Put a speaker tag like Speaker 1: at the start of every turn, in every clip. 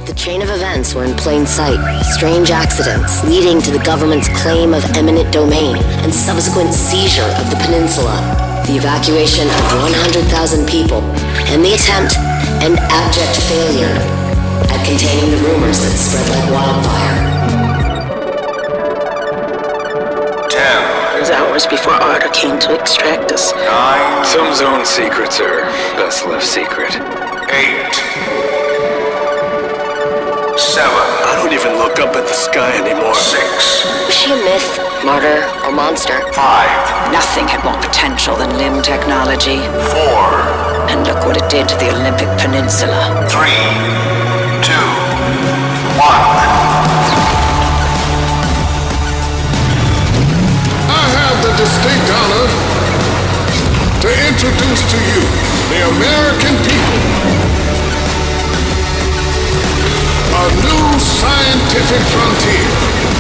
Speaker 1: The chain of events were in plain sight. Strange accidents leading to the government's claim of eminent domain and subsequent seizure of the peninsula. The evacuation of 100,000 people and the attempt and abject failure at containing the rumors that spread like wildfire.
Speaker 2: 10.
Speaker 3: It was hours before Arthur came to extract us.
Speaker 2: 9.
Speaker 4: Some zone secrets are best left secret.
Speaker 2: 8. 7.
Speaker 5: I don't even look up at the sky anymore.
Speaker 2: 6.
Speaker 1: Was she a myth, martyr, or monster?
Speaker 2: 5.
Speaker 3: Nothing had more potential than limb technology.
Speaker 2: 4.
Speaker 3: And look what it did to the Olympic Peninsula.
Speaker 2: 3. 2. 1.
Speaker 6: I have the distinct honor to introduce to you the American people. A new scientific frontier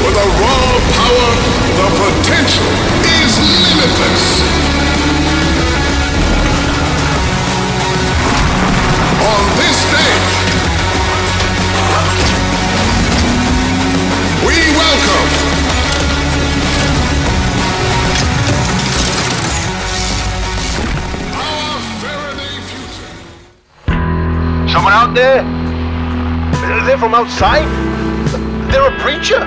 Speaker 6: where the raw power, the potential is limitless. On this day, we welcome our Faraday future.
Speaker 5: Someone out there? They're from outside? They're a preacher?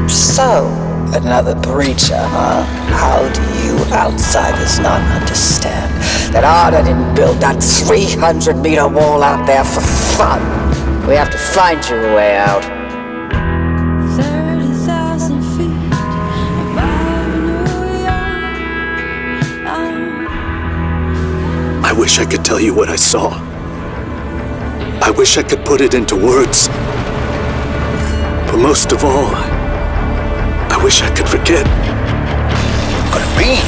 Speaker 7: So, another breacher, huh? How do you outsiders not understand that Arda didn't build that 300-meter wall out there for fun? We have to find you a way out.
Speaker 8: 30,000 feet above New York.
Speaker 5: I wish I could tell you what I saw. I wish I could put it into words. But most of all, I wish I could forget.
Speaker 7: Could it be?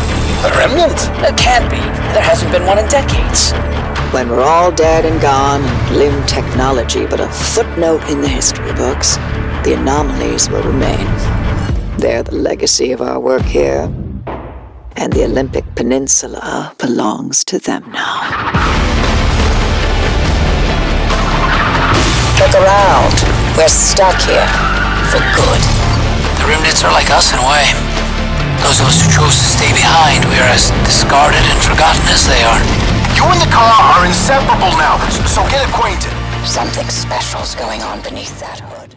Speaker 7: A remnant? It can't be. There hasn't been one in decades. When we're all dead and gone, and limb technology but a footnote in the history books, the anomalies will remain. They're the legacy of our work here, and the Olympic Peninsula belongs to them now. Look around. We're stuck here. For good.
Speaker 9: The remnants are like us in a way. Those of us who chose to stay behind, we are as discarded and forgotten as they are.
Speaker 5: You and the car are inseparable now, so get acquainted.
Speaker 7: Something special's going on beneath that hood.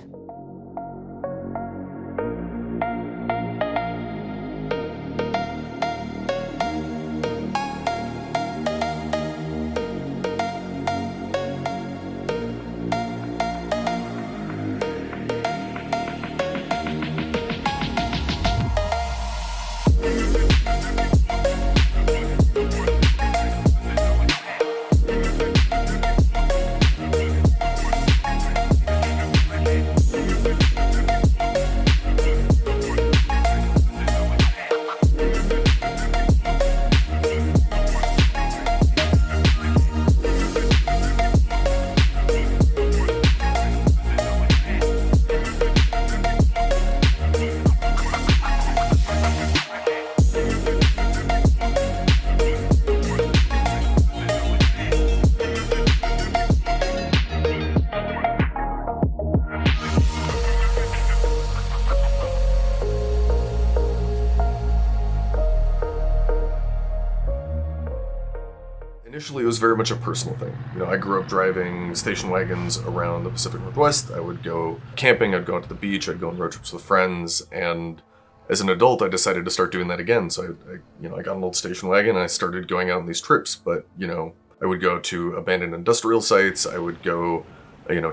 Speaker 10: Initially, it was very much a personal thing. You know, I grew up driving station wagons around the Pacific Northwest. I would go camping, I'd go out to the beach, I'd go on road trips with friends, and as an adult, I decided to start doing that again. So I got an old station wagon and I started going out on these trips, but, I would go to abandoned industrial sites, I would go,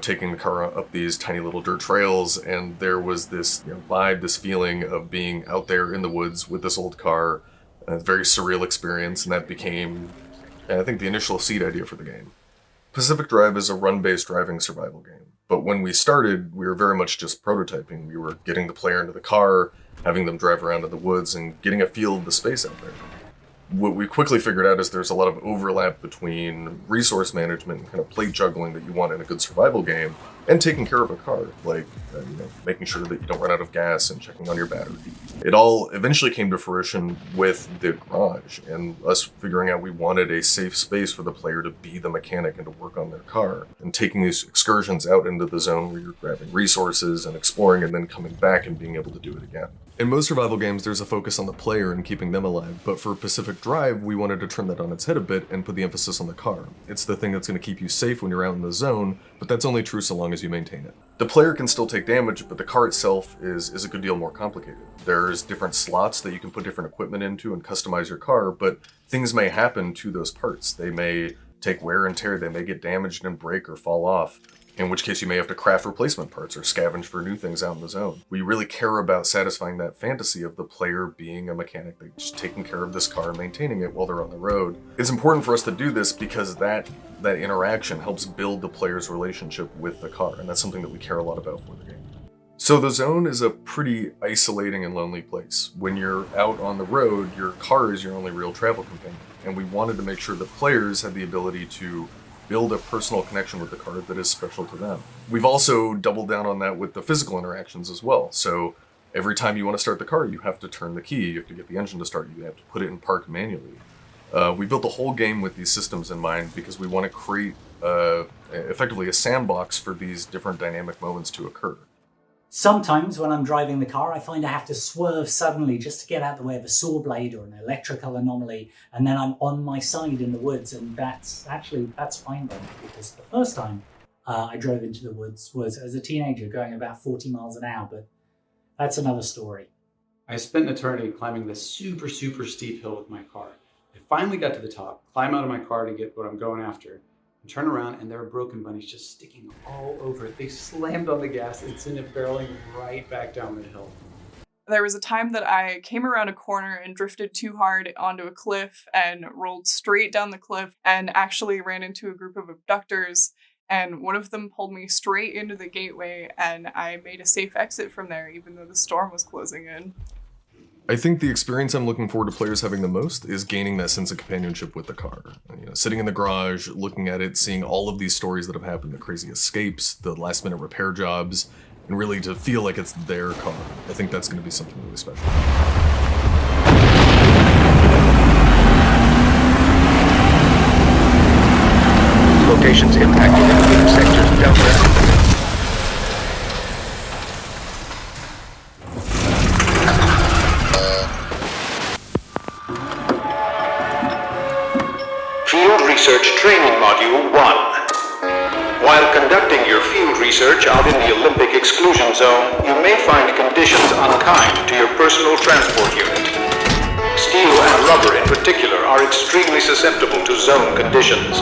Speaker 10: taking the car up these tiny little dirt trails, and there was this vibe, this feeling of being out there in the woods with this old car, a very surreal experience, and that became, I think, the initial seed idea for the game. Pacific Drive is a run-based driving survival game, but when we started, we were very much just prototyping. We were getting the player into the car, having them drive around in the woods, and getting a feel of the space out there. What we quickly figured out is there's a lot of overlap between resource management and kind of plate juggling that you want in a good survival game and taking care of a car, like making sure that you don't run out of gas and checking on your battery. It all eventually came to fruition with the garage and us figuring out we wanted a safe space for the player to be the mechanic and to work on their car, and taking these excursions out into the zone where you're grabbing resources and exploring and then coming back and being able to do it again. In most survival games, there's a focus on the player and keeping them alive, but for Pacific Drive, we wanted to turn that on its head a bit and put the emphasis on the car. It's the thing that's going to keep you safe when you're out in the zone, but that's only true so long as you maintain it. The player can still take damage, but the car itself is a good deal more complicated. There's different slots that you can put different equipment into and customize your car, but things may happen to those parts. They may take wear and tear, they may get damaged and break or fall off, in which case you may have to craft replacement parts or scavenge for new things out in the zone. We really care about satisfying that fantasy of the player being a mechanic, like just taking care of this car and maintaining it while they're on the road. It's important for us to do this because that interaction helps build the player's relationship with the car, and that's something that we care a lot about for the game. So the zone is a pretty isolating and lonely place. When you're out on the road, your car is your only real travel companion, and we wanted to make sure that players had the ability to build a personal connection with the car that is special to them. We've also doubled down on that with the physical interactions as well. So every time you want to start the car, you have to turn the key, you have to get the engine to start, you have to put it in park manually. We built the whole game with these systems in mind because we want to create effectively a sandbox for these different dynamic moments to occur.
Speaker 11: Sometimes when I'm driving the car, I find I have to swerve suddenly just to get out the way of a saw blade or an electrical anomaly, and then I'm on my side in the woods, and that's fine by me, because the first time I drove into the woods was as a teenager going about 40 miles an hour, but that's another story.
Speaker 12: I spent an eternity climbing this super steep hill with my car. I finally got to the top, climb out of my car to get what I'm going after, and turn around, and there are broken bunnies just sticking all over it. They slammed on the gas and sent it barreling right back down the hill.
Speaker 13: There was a time that I came around a corner and drifted too hard onto a cliff and rolled straight down the cliff and actually ran into a group of abductors, and one of them pulled me straight into the gateway, and I made a safe exit from there even though the storm was closing in.
Speaker 10: I think the experience I'm looking forward to players having the most is gaining that sense of companionship with the car. Sitting in the garage, looking at it, seeing all of these stories that have happened, the crazy escapes, the last-minute repair jobs, and really to feel like it's their car. I think that's going to be something really special.
Speaker 14: Locations impacted in sectors Delta. Field Research Training Module 1. While conducting your field research out in the Olympic Exclusion Zone, you may find conditions unkind to your personal transport unit. Steel and rubber in particular are extremely susceptible to zone conditions.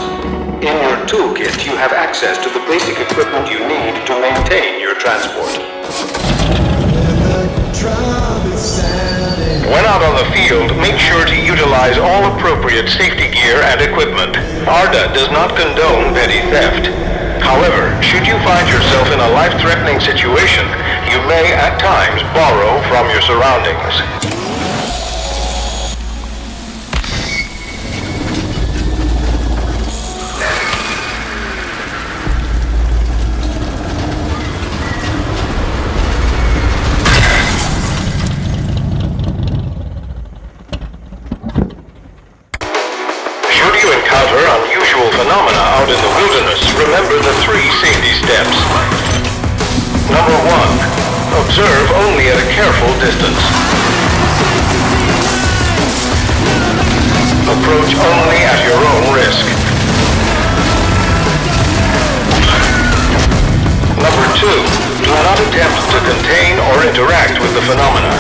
Speaker 14: In your toolkit, you have access to the basic equipment you need to maintain your transport. When out on the field, make sure to utilize all appropriate safety gear and equipment. ARDA does not condone petty theft. However, should you find yourself in a life-threatening situation, you may at times borrow from your surroundings. Phenomena out in the wilderness, remember the 3 safety steps. Number 1, observe only at a careful distance. Approach only at your own risk. Number 2, do not attempt to contain or interact with the phenomena.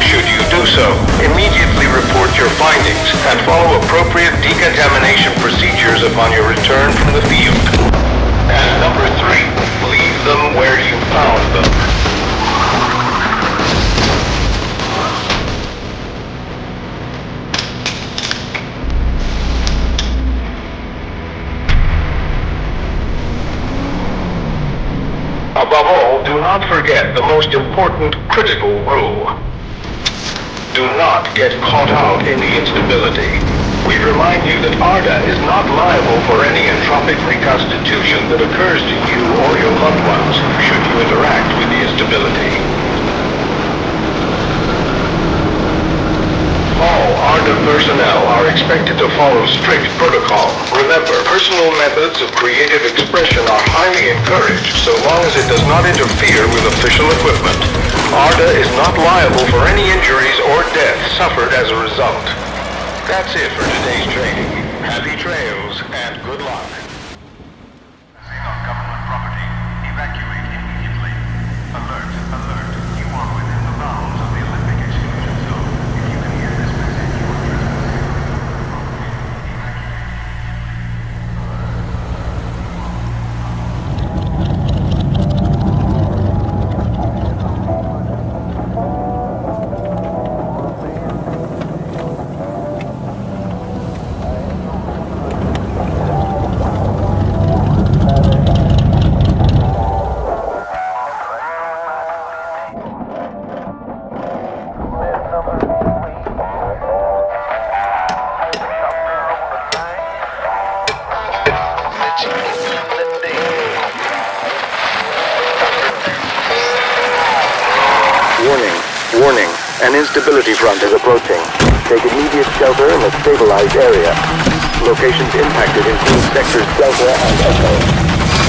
Speaker 14: Should you do so, immediately report your findings and follow appropriate decontamination procedures upon your return from the field. And number 3, leave them where you found them. Above all, do not forget the most important critical rule. do not get caught out in the instability. We remind you that ARDA is not liable for any entropic reconstitution that occurs to you or your loved ones should you interact with the instability. All ARDA personnel are expected to follow strict protocol. Remember, personal methods of creative expression are highly encouraged so long as it does not interfere with official equipment. ARDA is not liable for any injuries or death suffered as a result. That's it for today's training. Happy trails and good luck. On government property, evacuate immediately. Alert, alert. You are within the bounds of the Olympic Exclusion Zone. If you can hear this message, you are Warning, an instability front is approaching. Take immediate shelter in a stabilized area. Locations impacted include sectors Delta and Echo.